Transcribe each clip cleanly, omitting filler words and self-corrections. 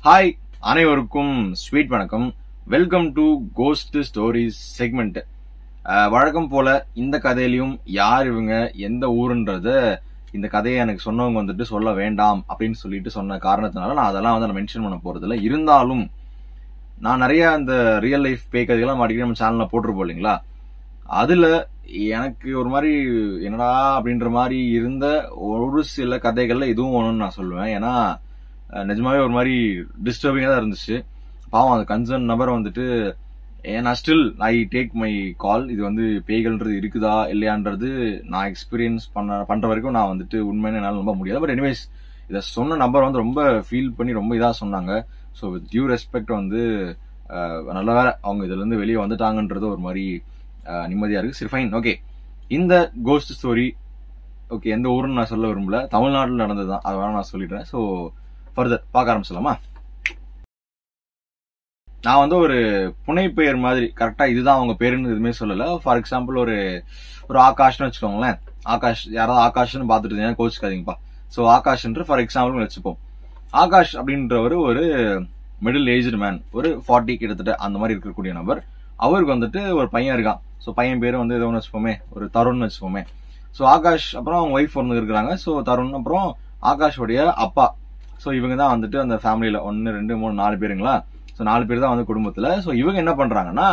Hi அனைவருக்கும் sweet வணக்கம். Welcome to ghost stories segment. வழக்கம் போல இந்த கதையிலையும் யார் இவங்க எந்த ஊருன்றத இந்த கதையை எனக்கு சொன்னவங்க வந்துட்டு சொல்ல வேண்டாம் அப்படின்னு சொல்லிட்டு சொன்ன காரணத்தினால நான் அதெல்லாம் வந்து மென்ஷன் பண்ண போறதில்ல. இருந்தாலும் நான் நிறைய அந்த ரியல் லைஃப் பேய் கதைகள்லாம் மாட்டிக்கிட்டு நம்ம சேனல்ல போட்டிருப்போம் இல்லைங்களா, அதுல எனக்கு ஒரு மாதிரி என்னடா அப்படின்ற மாதிரி இருந்த ஒரு சில கதைகள்ல இதுவும் ஒண்ணுன்னு நான் சொல்லுவேன். ஏன்னா நிஜமாவே ஒரு மாதிரி டிஸ்டர்பிங்கா தான் இருந்துச்சு. பாவம் அந்த கன்சர்ன் நபர் வந்துட்டு ஏன்னா ஸ்டில் ஐ டேக் மை கால். இது வந்து பேய்கள்ன்றது இருக்குதா இல்லையான்றது நான் எக்ஸ்பீரியன்ஸ் பண்ற வரைக்கும் நான் வந்துட்டு உண்மையான என்னால் நம்ப முடியாது. பட் எனிவேஸ் இதை சொன்ன நபர் வந்து ரொம்ப ஃபீல் பண்ணி ரொம்ப இதாக சொன்னாங்க. ஸோ வித் டியூ ரெஸ்பெக்ட் வந்து நல்ல வேலை அவங்க இதுல இருந்து வெளியே வந்துட்டாங்கன்றது ஒரு மாதிரி நிம்மதியா இருக்கு. சரி ஃபைன், ஓகே. இந்த கோஸ்ட் ஸ்டோரி ஓகே எந்த ஊருன்னு நான் சொல்ல விரும்பல, தமிழ்நாட்டில் நடந்ததுதான், அதை வேணா நான் சொல்லிடுறேன். ஸோ ஃபர்தர் பார்க்க ஆரம்பிச்சலாமா? நான் வந்து ஒரு புனை பெயர் மாதிரி கரெக்டா இதுதான் அவங்க பேருன்னு எதுவுமே சொல்லல. ஃபார் எக்ஸாம்பிள் ஒரு ஆகாஷ்னு வச்சுக்கோங்களேன். ஆகாஷ், யாராவது ஆகாஷ்னு பாத்துட்டு இருந்தீங்கன்னா கோச்சுக்காதீங்கப்பா. ஸோ ஆகாஷ்ன்ற ஃபார் எக்ஸாம்பிள் வச்சுப்போம். ஆகாஷ் அப்படின்றவர் ஒரு மிடில் ஏஜ்டு மேன், ஒரு 40 கிட்டத்தட்ட அந்த மாதிரி இருக்கக்கூடிய நபர். அவருக்கு வந்துட்டு ஒரு பையன் இருக்கான். ஸோ பையன் பேரு வந்து எதோ வச்சுப்போமே, ஒரு தருண் வச்சுப்போமே. ஸோ ஆகாஷ் அப்புறம் அவங்க ஒய்ஃப் ஒன்று இருக்கிறாங்க. ஸோ தருண் அப்புறம் ஆகாஷோடைய அப்பா. ஸோ இவங்க தான் வந்துட்டு அந்த ஃபேமிலியில 1 2 3 4 பேருங்களா. ஸோ 4 பேர் தான் வந்து குடும்பத்துல. ஸோ இவங்க என்ன பண்றாங்கன்னா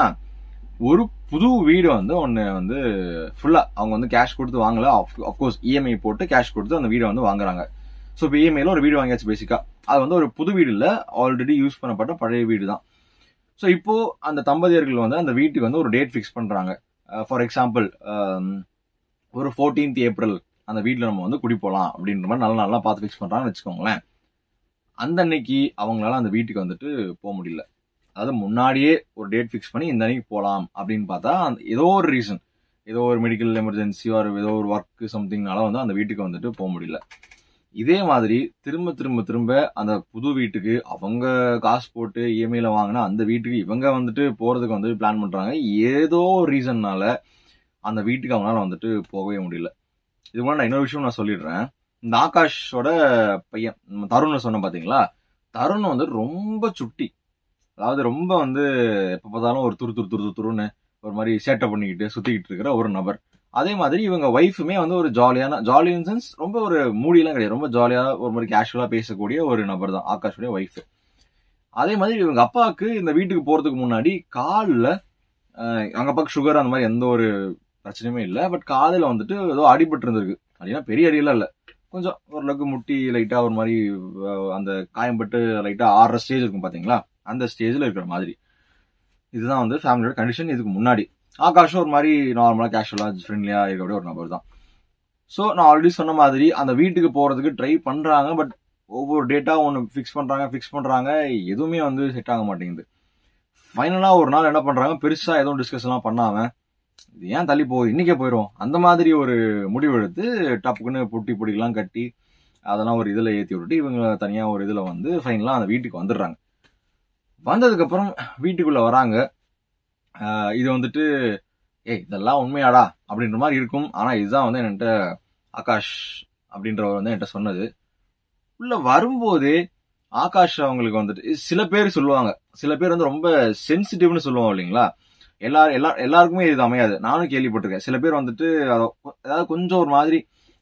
ஒரு புது வீடு வந்து ஒன்னு வந்து ஃபுல்லா அவங்க வந்து கேஷ் கொடுத்து வாங்கல, அப்கோர்ஸ் இஎம்ஐ போட்டு கேஷ் கொடுத்து அந்த வீடை வந்து வாங்குறாங்க. ஸோ இப்போ இஎம்ஐல ஒரு வீடு வாங்கியாச்சு பேசிக்கா. அது வந்து ஒரு புது வீடு இல்ல, ஆல்ரெடி யூஸ் பண்ணப்பட்ட பழைய வீடு தான். ஸோ இப்போ அந்த தம்பதியர்கள் வந்து அந்த வீட்டுக்கு வந்து ஒரு டேட் ஃபிக்ஸ் பண்றாங்க. ஃபார் எக்ஸாம்பிள் ஒரு 14th ஏப்ரல் அந்த வீட்டுல நம்ம வந்து குடி போலாம் அப்படின்ற மாதிரி நல்ல நல்லா பார்த்து ஃபிக்ஸ் பண்றாங்கன்னு வச்சுக்கோங்களேன். அந்த அன்னைக்கு அவங்களால அந்த வீட்டுக்கு வந்துட்டு போக முடியல. அதாவது முன்னாடியே ஒரு டேட் ஃபிக்ஸ் பண்ணி இந்த அன்னைக்கு போகலாம் அப்படின்னு பார்த்தா ஏதோ ஒரு ரீசன், ஏதோ ஒரு மெடிக்கல் எமர்ஜென்சி ஒரு ஏதோ ஒரு ஒர்க் சம்திங்னால வந்து அந்த வீட்டுக்கு வந்துட்டு போக முடியல. இதே மாதிரி திரும்ப திரும்ப திரும்ப அந்த புது வீட்டுக்கு அவங்க காசு போட்டு இஎம்ஐல வாங்கினா அந்த வீட்டுக்கு இவங்க வந்துட்டு போறதுக்கு வந்து பிளான் பண்றாங்க. ஏதோ ரீசன்னால அந்த வீட்டுக்கு அவங்களால வந்துட்டு போகவே முடியல. இது மாதிரி நான் இன்னொரு விஷயம் நான் சொல்லிடுறேன். இந்த ஆகாஷோட பையன் தருண் சொன்ன பாத்தீங்களா, தருண் வந்து ரொம்ப சுட்டி, அதாவது ரொம்ப வந்து எப்ப பார்த்தாலும் ஒரு துருன்னு ஒரு மாதிரி சேட்டை பண்ணிக்கிட்டு சுத்திக்கிட்டு இருக்கிற ஒரு நபர். அதே மாதிரி இவங்க ஒய்ஃபுமே வந்து ஒரு ஜாலி இன் சென்ஸ் ரொம்ப ஒரு மூடியெல்லாம் கிடையாது, ரொம்ப ஜாலியா ஒரு மாதிரி கேஷுவலா பேசக்கூடிய ஒரு நபர் தான் ஆகாஷோடைய ஒய்ஃப். அதே மாதிரி இவங்க அப்பாவுக்கு இந்த வீட்டுக்கு போறதுக்கு முன்னாடி காலில் அவங்க அப்பாவுக்கு சுகர் அந்த மாதிரி எந்த ஒரு பிரச்சனையுமே இல்லை. பட் காதில் வந்துட்டு ஏதோ அடிபட்டு இருந்திருக்கு. அப்படின்னா பெரிய அடியெல்லாம் இல்லை, கொஞ்சம் ஓரளவுக்கு முட்டி லைட்டா ஒரு மாதிரி அந்த காயம்பட்டு லைட்டா ஆடுற ஸ்டேஜ் இருக்கும் பாத்தீங்களா, அந்த ஸ்டேஜ்ல இருக்கிற மாதிரி. இதுதான் வந்து ஃபேமிலியோட கண்டிஷன். இதுக்கு முன்னாடி ஆகாஷும் ஒரு மாதிரி நார்மலா கேஷுவலா ஃப்ரெண்ட்லியா இருக்கக்கூடிய ஒரு நபர் தான். ஸோ நான் ஆல்ரெடி சொன்ன மாதிரி அந்த வீட்டுக்கு போறதுக்கு ட்ரை பண்றாங்க. பட் ஒவ்வொரு டேட்டா ஒன்று ஃபிக்ஸ் பண்றாங்க, எதுவுமே வந்து செட் ஆக மாட்டேங்குது. ஃபைனலா ஒரு நாள் என்ன பண்றாங்க, பெருசா எதுவும் டிஸ்கஷன்லாம் பண்ணாம இது ஏன் தள்ளி போகுது இன்னைக்கே போயிடும் அந்த மாதிரி ஒரு முடிவு எடுத்து டப்புக்குன்னு பொடிலாம் கட்டி அதெல்லாம் ஒரு இதுல ஏற்றி விட்டுட்டு இவங்க தனியா ஒரு இதுல வந்து ஃபைனலா அந்த வீட்டுக்கு வந்துடுறாங்க. வந்ததுக்கு அப்புறம் வீட்டுக்குள்ள வராங்க. இது வந்துட்டு இதெல்லாம் உண்மையாடா அப்படின்ற மாதிரி இருக்கும். ஆனா இதுதான் வந்து என்கிட்ட ஆகாஷ் அப்படின்றவர் வந்து என்கிட்ட சொன்னது. உள்ள வரும்போதே ஆகாஷ் அவங்களுக்கு வந்துட்டு சில பேர் சொல்லுவாங்க, சில பேர் வந்து ரொம்ப சென்சிட்டிவ்னு சொல்லுவாங்க இல்லைங்களா, எல்லாருக்குமே இது அமையாது. நானும் கேள்விப்பட்டிருக்கேன். சில பேர் வந்துட்டு அதாவது கொஞ்சம் ஒரு மாதிரி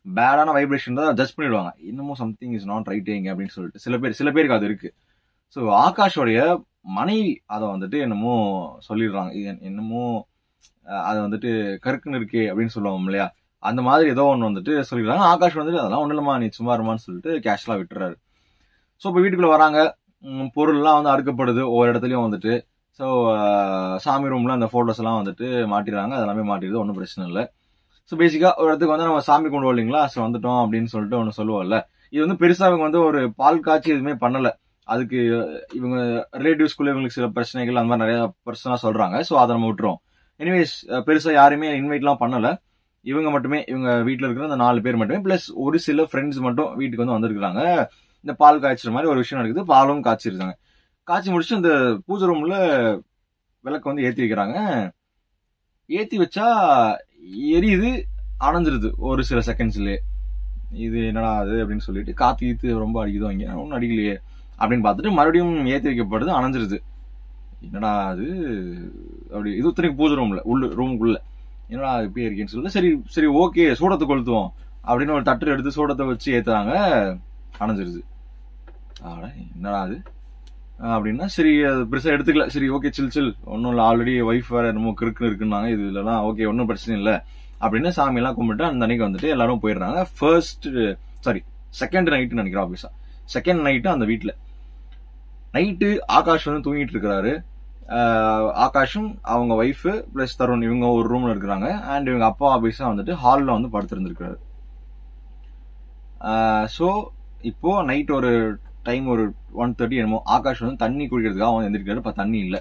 பேடான வைப்ரேஷன் தான் ஜட்ஜ் பண்ணிடுவாங்க, இன்னமும் சம்திங் இஸ் நாட் ரைட்டிங் அப்படின்னு சொல்லிட்டு சில பேருக்கு அது இருக்கு. ஸோ ஆகாஷோடைய மனைவி அதை வந்துட்டு என்னமோ சொல்லிடுறாங்க, என்னமோ அது வந்துட்டு கருக்குன்னு இருக்கே அப்படின்னு சொல்லுவோம் இல்லையா, அந்த மாதிரி ஏதோ ஒன்று வந்துட்டு சொல்லிடுறாங்க. ஆகாஷ் வந்துட்டு அதெல்லாம் ஒன்றும் இல்லமா நீ சும்மா இருமான்னு சொல்லிட்டு கேஷ்லாம் விட்டுறாரு. ஸோ இப்போ வீட்டுக்குள்ள வராங்க, பொருள்லாம் வந்து அடுக்கப்படுது ஒவ்வொரு இடத்துலயும் வந்துட்டு. ஸோ சாமி ரூம்ல அந்த போட்டோஸ் எல்லாம் வந்துட்டு மாட்டிடுறாங்க, அதெல்லாமே மாட்டிடுது, ஒன்றும் பிரச்சனை இல்லை. ஸோ பேசிக்கா ஒரு இடத்துக்கு வந்து நம்ம சாமி கொண்டு வரலீங்களா, ஸோ வந்துட்டோம் அப்படின்னு சொல்லிட்டு ஒன்று சொல்லுவோம்ல. இது வந்து பெருசா இவங்க வந்து ஒரு பால் காய்ச்சி எதுவுமே பண்ணல. அதுக்கு இவங்க ரிலேட்டிவ்ஸ்குள்ள இவங்களுக்கு சில பிரச்சனைகள் அந்த மாதிரி நிறைய பர்சனா சொல்றாங்க. ஸோ அதை நம்ம விட்டுரும். எனிவேஸ் பெருசா யாருமே இன்வைட்லாம் பண்ணல. இவங்க மட்டுமே, இவங்க வீட்டில் இருக்கிற அந்த 4 பேர் மட்டுமே பிளஸ் ஒரு சில ஃப்ரெண்ட்ஸ் மட்டும் வீட்டுக்கு வந்து வந்திருக்காங்க. இந்த பால் காய்ச்சுற மாதிரி ஒரு விஷயம் நடக்குது. பாலும் காய்ச்சிருக்காங்க. காய்ச்சி முடிச்சுட்டு அந்த பூஜை ரூம்ல விளக்கு வந்து ஏற்றி வைக்கிறாங்க. ஏற்றி வச்சா எரியுது, அணைஞ்சிருது ஒரு சில செகண்ட்ஸ்லயே. இது என்னடா அது அப்படின்னு சொல்லிட்டு காத்து ரொம்ப அடிக்குதோ, இங்க ஒன்றும் அடிக்கலையே அப்படின்னு பார்த்துட்டு மறுபடியும் ஏற்றி வைக்கப்படுது, அணைஞ்சிருது. என்னடா அது அப்படி இது இத்தனைக்கு பூஜை ரூம்ல ரூமுக்குள்ள என்னடா இப்படியே இருக்கேன்னு சொல்லிட்டு சரி சரி ஓகே சூடத்தை கொளுத்துவோம் அப்படின்னு ஒரு தட்டு எடுத்து சூடத்தை வச்சு ஏத்துறாங்க, அணைஞ்சிருது. என்னடா அது அப்படின்னா சரி அது பெருசா எடுத்துக்கல, சரி ஓகே சில் ஒன்னும் இல்லை, ஆல்ரெடி ஒய்ஃப் வேற என்னமோ கிறுக்கு இருக்குன்னாங்க, இது இல்லைனா ஓகே ஒன்றும் பிரச்சனை இல்லை அப்படின்னு சாமியெல்லாம் கும்பிட்டு அந்த அன்னைக்கு வந்துட்டு எல்லாரும் போயிடுறாங்க. செகண்ட் நைட்டு நினைக்கிறேன் ஆபீஸா. செகண்ட் நைட்டு அந்த வீட்டுல நைட்டு ஆகாஷ் வந்து தூங்கிட்டு இருக்கிறாரு. ஆகாஷும் அவங்க ஒய்ஃப் பிளஸ் தருண் இவங்க ஒரு ரூம்ல இருக்கிறாங்க. அண்ட் இவங்க அப்பா ஆபீஸா வந்துட்டு ஹாலில் வந்து படுத்திருந்திருக்காரு. ஸோ இப்போ நைட் ஒரு டைம் ஒரு 1:30 என்னமோ ஆகாஷ் வந்து தண்ணி குடிக்கிறதுக்காக அவன் எந்திரிக்கிறாரு. இப்போ தண்ணி இல்லை,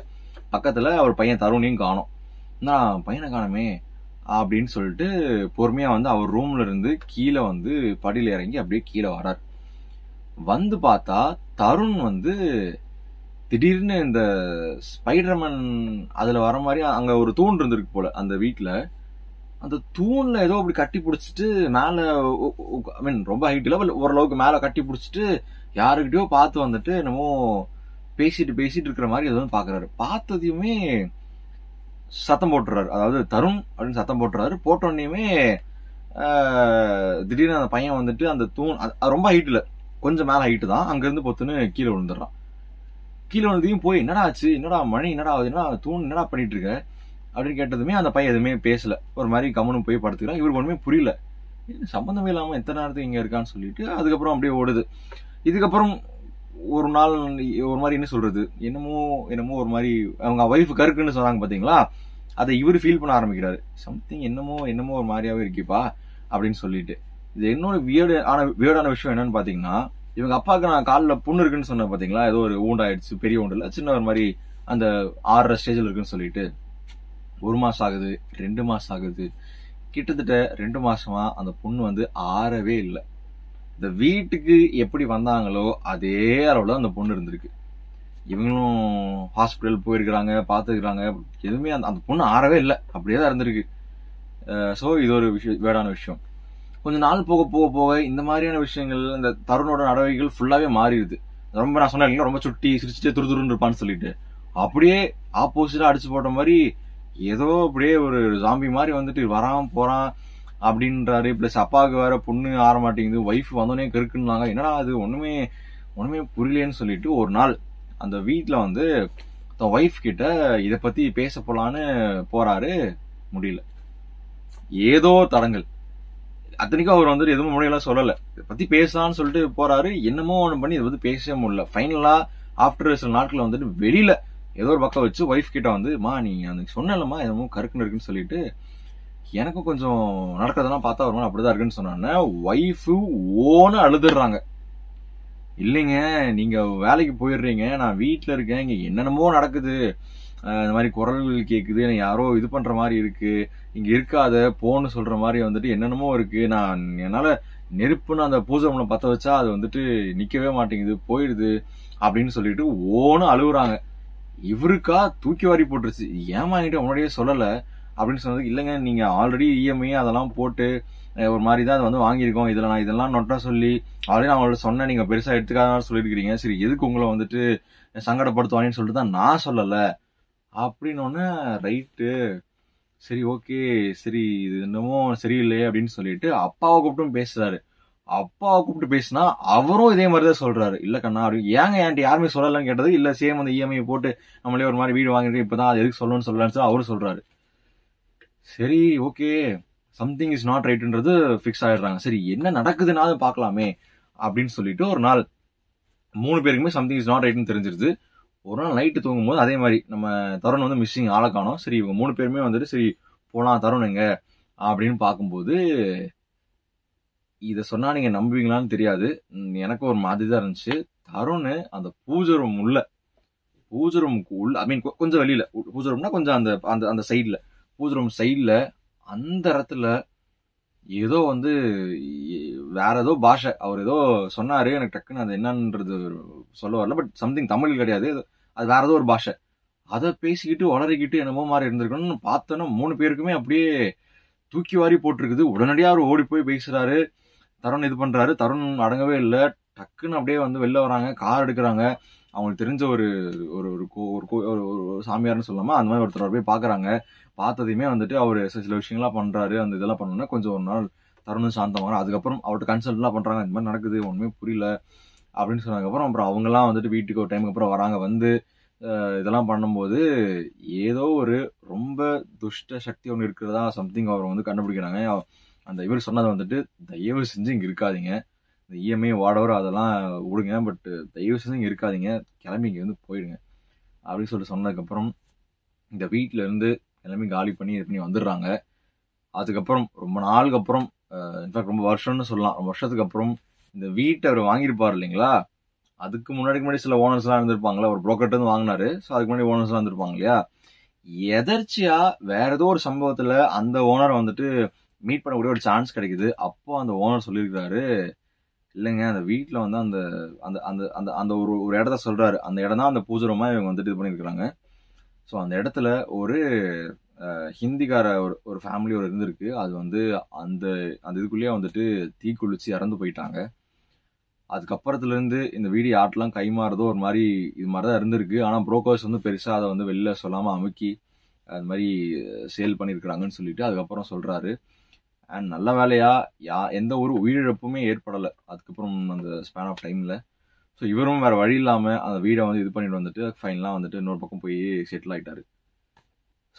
பக்கத்துல அவர் பையன் தருணையும் காணோம். நான் பையனை காணமே அப்படின்னு சொல்லிட்டு பொறுமையா வந்து அவர் ரூம்ல இருந்து கீழே வந்து படியில இறங்கி அப்படியே கீழே வராரு. வந்து பார்த்தா தருண் வந்து திடீர்னு இந்த ஸ்பைடர்மேன் அதுல வர மாதிரி அங்க ஒரு தூண் இருந்திருக்கு போல அந்த வீட்டுல. அந்த தூண்ல ஏதோ அப்படி கட்டி பிடிச்சிட்டு மேல ஐ மீன் ரொம்ப ஹைட் இல்ல ஓரளவுக்கு மேல கட்டி பிடிச்சிட்டு யாருக்கிட்டயோ பார்த்து வந்துட்டு என்னமோ பேசிட்டு இருக்கிற மாதிரி ஏதோ பாக்குறாரு. பார்த்ததையுமே சத்தம் போட்டுறாரு, அதாவது தருண் அப்படின்னு சத்தம் போட்டுறாரு. போட்டோன்னையுமே திடீர்னு அந்த பையன் வந்துட்டு அந்த தூண் ரொம்ப ஹைட் இல்ல, கொஞ்சம் மேல ஹைட்டு தான், அங்க இருந்து பொத்துன்னு கீழே விழுந்துடுறான். கீழே விழுந்ததையும் போய் என்னடா ஆச்சு, என்னடா மணி, என்னடா ஆகுது, என்னடா தூண் என்னடா பண்ணிட்டு இருக்க அப்படின்னு கேட்டதுமே அந்த பையன் எதுவுமே பேசல, ஒரு மாதிரி கவனம் போய் படுத்துக்கிறான். இவருக்கு ஒண்ணுமே புரியல, சம்பந்தமே இல்லாம எத்தனை நேரத்துக்கு இங்க இருக்கான்னு சொல்லிட்டு அதுக்கப்புறம் அப்படியே ஓடுது. இதுக்கப்புறம் ஒரு நாள் ஒரு மாதிரி என்ன சொல்றது என்னமோ ஒரு மாதிரி அவங்க ஒய்ஃப் கருக்குன்னு சொன்னாங்க பாத்தீங்களா, அதை இவரு ஃபீல் பண்ண ஆரம்பிக்கிறாரு. சம்திங் என்னமோ ஒரு மாதிரியாவே இருக்கிப்பா அப்படின்னு சொல்லிட்டு. இது இன்னொரு வியர்டான விஷயம் என்னன்னு பாத்தீங்கன்னா, இவங்க அப்பாவுக்கு நான் காலில் புண்ணு இருக்குன்னு சொன்ன பாத்தீங்களா, ஏதோ ஒரு ஊண்டாயிடுச்சு, பெரிய ஊண்டு இல்ல, சின்ன ஒரு மாதிரி அந்த 6 ஸ்டேஜ்ல இருக்குன்னு சொல்லிட்டு 1 மாசம் ஆகுது, 2 மாசம் ஆகுது, கிட்டத்தட்ட 2 மாசமா அந்த புண்ணு வந்து ஆறவே இல்லை. இந்த வீட்டுக்கு எப்படி வந்தாங்களோ அதே அளவுல அந்த பொண்ணு இருந்திருக்கு. இவங்களும் ஹாஸ்பிட்டல் போயிருக்கிறாங்க, பாத்துக்கிறாங்க, எதுவுமே அந்த பொண்ணு ஆறவே இல்லை, அப்படியே தான் இருந்திருக்கு. ஸோ இது ஒரு வேடான விஷயம். கொஞ்ச நாள் போக போக போக இந்த மாதிரியான விஷயங்கள் இந்த தருணோட நடவடிக்கைகள் ஃபுல்லாவே மாறிடுது. ரொம்ப நான் சொன்னேன் ரொம்ப சுட்டி சிரிச்சுட்டே துருதுருன்னு இருப்பான்னு சொல்லிட்டு, அப்படியே ஆப்போசிட்டா அடிச்சு போட்ட மாதிரி ஏதோ அப்படியே ஒரு ஜாம்பி மாதிரி வந்துட்டு வரான் போறான் அப்படின்றாரு. பிளஸ் அப்பாவுக்கு வேற பொண்ணு ஆற மாட்டேங்குது, ஒய்ஃப் வந்தோடனே கருக்குன்னாங்க, என்னடா அது ஒண்ணுமே புரியலேன்னு சொல்லிட்டு ஒரு நாள் அந்த வீட்டுல வந்து ஒய்ஃப் கிட்ட இத பத்தி பேச போலான்னு போறாரு. முடியல, ஏதோ தடங்கள். அத்தனைக்கும் அவர் வந்துட்டு எதுவும் முடியலாம் சொல்லல, இதை பத்தி பேசலான்னு சொல்லிட்டு போறாரு. என்னமோ ஒண்ணு பண்ணி இதை பத்தி பேசவே முடியல. ஃபைனலா ஆஃப்டர் சில நாட்கள் வந்துட்டு வெளியில ஏதோ ஒரு பக்கம் வச்சு ஒய்ஃப் கிட்ட வந்து, மா நீங்க அன்னைக்கு சொன்னலமா என்னமோ கருக்குன்னு இருக்குன்னு சொல்லிட்டு, எனக்கும் கொஞ்சம் நடக்கிறதெல்லாம் பார்த்தா ஒரு மாதிரி அப்படிதான் இருக்குன்னு சொன்னாங்க. ஒய்ஃபு ஓன்னு அழுதுடுறாங்க. இல்லைங்க நீங்க வேலைக்கு போயிடுறீங்க, நான் வீட்டுல இருக்கேன், இங்க என்னென்னமோ நடக்குது, இந்த மாதிரி குரல்கள் கேக்குது, எனக்கு யாரோ இது பண்ற மாதிரி இருக்கு, இங்க இருக்காத போன்னு சொல்ற மாதிரி வந்துட்டு என்னென்னமோ இருக்கு, நான் என்னால நெருப்புன்னு அந்த பூஜை ரூம்ல பத்த வச்சா அது வந்துட்டு நிக்கவே மாட்டேங்குது, போயிடுது அப்படின்னு சொல்லிட்டு ஓன்னு அழுகுறாங்க. இவருக்கா தூக்கி வாரி போட்டுருச்சு. ஏமா என்கிட்ட முன்னாடியே சொல்லல அப்படின்னு சொன்னதுக்கு, இல்லைங்க நீங்க ஆல்ரெடி இஎம்ஐ அதெல்லாம் போட்டு ஒரு மாதிரி தான் வந்து வாங்கியிருக்கோம், இதுல நான் இதெல்லாம் நொட்டா சொல்லி ஆல்ரெடி நான் அவங்கள்ட்ட சொன்னேன், நீங்க பெருசா எடுத்துக்காத சொல்லிருக்கீங்க, சரி எதுக்கு உங்களை வந்துட்டு சங்கடப்படுத்துவாங்கன்னு சொல்லிட்டு தான் நான் சொல்லல அப்படின்னு. ரைட்டு சரி ஓகே சரி இது என்னமோ சரியில்லையே அப்படின்னு சொல்லிட்டு அப்பாவை கூப்பிட்டு பேசுறாரு. அப்பாவை கூப்பிட்டு பேசினா அவரும் இதே மாதிரிதான் சொல்றாரு, இல்ல கண்ணா அப்படி ஏங்க என்கிட்ட யாருமே சொல்லலன்னு கேட்டது, இல்ல சேம் அந்த இஎம்ஐ போட்டு நம்மளே ஒரு மாதிரி வீடு வாங்கிட்டு இப்பதான் அது எதுக்கு சொல்லணும்னு சொல்லலான்னு அவரும் சொல்றாரு. சரி ஓகே சம்திங் இஸ் நாட் ரைட்ன்றது பிக்ஸ் ஆயிடுறாங்க. சரி என்ன நடக்குதுனாவது பாக்கலாமே அப்படின்னு சொல்லிட்டு ஒரு நாள் 3 பேருக்குமே சம்திங் இஸ் நாட் ரைட்னு தெரிஞ்சிருது. ஒரு நாள் நைட்டு தூங்கும் போது அதே மாதிரி நம்ம தருண் வந்து மிஸ்ஸிங் ஆளை காணோம். சரி இவங்க 3 பேருமே வந்துட்டு சரி போலாம் தருண் எங்க அப்படின்னு பார்க்கும்போது, இத சொன்னா நீங்க நம்புவீங்களான்னு தெரியாது, எனக்கு ஒரு மாதிரி தான் இருந்துச்சு. தருண் அந்த பூஜை ரூம் உள்ள ஐ மீன் கொஞ்சம் வெளியில, பூஜை ரூம்னா கொஞ்சம் அந்த அந்த அந்த சைட்ல, பூஜை ரூம் சைட்ல அந்த இடத்துல ஏதோ வந்து வேற ஏதோ பாஷை அவர் ஏதோ சொன்னாரு, எனக்கு டக்குன்னு அது என்னன்றது சொல்ல வரல, பட் சம்திங் தமிழ் கிடையாது, அது வேற ஏதோ ஒரு பாஷை, அதை பேசிக்கிட்டு வளரிக்கிட்டு என்னமோ மாதிரி இருந்திருக்கணும்னு பார்த்தோன்னா 3 பேருக்குமே அப்படியே தூக்கி வாரி போட்டிருக்குது. உடனடியா அவர் ஓடி போய் பேசுறாரு, தருண் இது பண்றாரு, தருண் அடங்கவே இல்லை, டக்குன்னு அப்படியே வந்து வெளில வராங்க, கார் எடுக்கிறாங்க. அவங்களுக்கு தெரிஞ்ச ஒரு ஒரு ஒரு கோ- ஒரு கோ- ஒரு ஒரு சாமியார்னு சொல்லாம அந்த மாதிரி ஒருத்தர் போய் பாக்குறாங்க. பார்த்ததையுமே வந்துட்டு அவரு சில விஷயங்கள்லாம் பண்றாரு. அந்த இதெல்லாம் பண்ணோன்னா கொஞ்சம் ஒரு நாள் தருணம் சாந்தமாகறோம். அதுக்கப்புறம் அவர்கிட்ட கன்சல்ட்லாம் பண்றாங்க. இந்த மாதிரி நடக்குது, ஒண்ணுமே புரியல அப்படின்னு சொன்னதுக்கப்புறம் அப்புறம் அவங்கெல்லாம் வந்துட்டு வீட்டுக்கு ஒரு டைமுக்கு அப்புறம் வராங்க. வந்து இதெல்லாம் பண்ணும்போது ஏதோ ஒரு ரொம்ப துஷ்ட சக்தி ஒன்று இருக்கிறதா சம்திங் அவர் வந்து கண்டுபிடிக்கிறாங்க. அந்த இவர் சொன்னதை வந்துட்டு, தயவு செஞ்சு இங்க இருக்காதீங்க, இந்த இஎம்ஐ வாடவர் அதெல்லாம் விடுங்க, பட் தயவு செஞ்சு இங்க இருக்காதீங்க, கிளம்பி இங்க இருந்து போயிடுங்க அப்படின்னு சொல்லிட்டு சொன்னதுக்கப்புறம் இந்த வீட்ல இருந்து கிளம்பி காலி பண்ணி இது பண்ணி வந்துடுறாங்க. அதுக்கப்புறம் ரொம்ப நாளுக்கு அப்புறம், இன்ஃபேக்ட் ரொம்ப வருஷம்னு சொல்லலாம், ரொம்ப வருஷத்துக்கு அப்புறம் இந்த வீட்டை அவர் வாங்கியிருப்பார் இல்லைங்களா. அதுக்கு முன்னாடி சில ஓனர்ஸ் எல்லாம் இருந்திருப்பாங்களா, ஒரு புரோக்கர்ட்ட இருந்து வாங்கினாரு. ஸோ அதுக்கு முன்னாடி ஓனர்ஸ் எல்லாம் இருந்திருப்பாங்க இல்லையா. எதர்ச்சியா வேற ஏதோ ஒரு சம்பவத்துல அந்த ஓனரை வந்துட்டு மீட் பண்ணக்கூடிய ஒரு சான்ஸ் கிடைக்குது. அப்போ அந்த ஓனர் சொல்லியிருக்காரு, இல்லைங்க அந்த வீட்டில் வந்து அந்த அந்த அந்த அந்த அந்த ஒரு ஒரு இடத்த சொல்றாரு. அந்த இடம் தான் அந்த பூஜை ரூமா இவங்க வந்துட்டு இது பண்ணியிருக்காங்க. ஸோ அந்த இடத்துல ஒரு ஹிந்திக்கார ஒரு ஒரு ஃபேமிலி ஒரு இருந்திருக்கு. அது வந்து அந்த அந்த இதுக்குள்ளேயே வந்துட்டு தீக்குளிச்சு இறந்து போயிட்டாங்க. அதுக்கப்புறத்துல இருந்து இந்த வீடு யார்ட்டெல்லாம் கைமாறுதோ ஒரு மாதிரி இது மாதிரி தான் இருந்திருக்கு. ஆனா புரோக்கர்ஸ் வந்து பெருசா அதை வந்து வெளில சொல்லாம அமுக்கி அது மாதிரி சேல் பண்ணியிருக்கிறாங்கன்னு சொல்லிட்டு அதுக்கப்புறம் சொல்றாரு. அண்ட் நல்ல வேலையா எந்த ஒரு உயிரிழப்புமே ஏற்படலை அதுக்கப்புறம் அந்த ஸ்பேன் ஆஃப் டைம்ல. ஸோ இவரும் வேற வழி இல்லாம அந்த வீடை வந்து இது பண்ணிட்டு வந்துட்டு ஃபைனலாக வந்துட்டு இன்னொரு பக்கம் போய் செட்டில் ஆயிட்டாரு.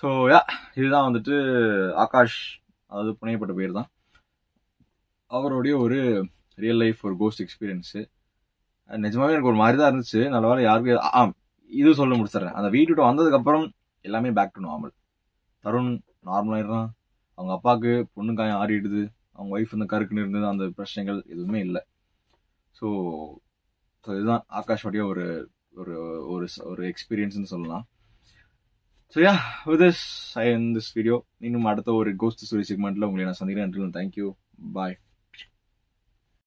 ஸோ இதுதான் வந்துட்டு ஆகாஷ், அதாவது புனையப்பட்ட பேர் தான், அவருடைய ஒரு ரியல் லைஃப் ஒரு கோஸ்ட் எக்ஸ்பீரியன்ஸு. நிஜமாவே எனக்கு ஒரு மாதிரி தான் இருந்துச்சு. நல்ல வேலை யாருக்கு இது சொல்ல முடிச்சிடுறேன். அந்த வீட்டு வந்ததுக்கு அப்புறம் எல்லாமே பேக் டு நார்மல். தருண் நார்மலாயிடுறான். அவங்க அப்பாவுக்கு பொண்ணு காயம் ஆறிடுது. அவங்க ஒய்ஃப் வந்து கருக்குன்னு இருந்தது. அந்த பிரச்சனைகள் எதுவுமே இல்லை. ஸோ இதுதான் ஆகாஷோடைய ஒரு ஒரு ஒரு ஒரு எக்ஸ்பீரியன்ஸ்னு சொல்லலாம். So with this I end this video. இன்னும் அடுத்த ஒரு கோஸ்ட் ஸ்டோரி செக்மெண்ட்ல உங்களை நான் சந்திக்கிறேன். தேங்க்யூ, பாய்.